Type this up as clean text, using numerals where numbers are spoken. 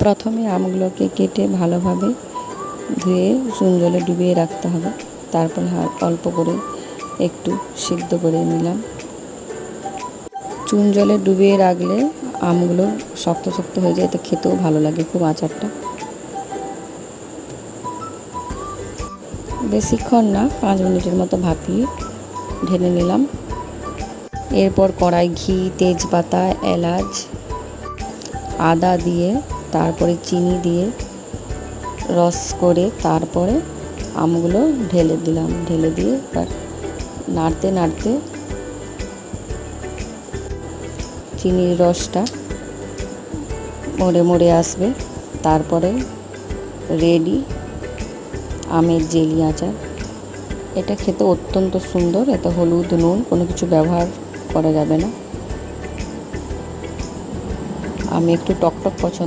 প্রথমে আমগুলোকে কেটে ভালোভাবে ধুয়ে চুন জলে ডুবিয়ে রাখতে হবে। তারপর অল্প করে একটু সিদ্ধ করে নিলাম। চুন জলে ডুবিয়ে রাখলে আমগুলো শক্ত শক্ত হয়ে যায়, এতে খেতেও ভালো লাগে খুব আচারটা। বেশিক্ষণ না, 5 মিনিটের মতো ভাপিয়ে ঢেলে নিলাম। এরপর কড়াই ঘি, তেজপাতা, এলাচ, আদা দিয়ে তারপরে চিনি দিয়ে রস করে তারপরে আমগুলো ঢেলে দিলাম। ঢেলে দিয়ে এবার নাড়তে নাড়তে চিনির রসটা মরে মরে আসবে। তারপরে রেডি আমের জেলি আচার। এটা খেতে অত্যন্ত সুন্দর। এতে হলুদ, নুন কোনো কিছু ব্যবহার করা যাবে না। আমি একটু টকটক পছন্দ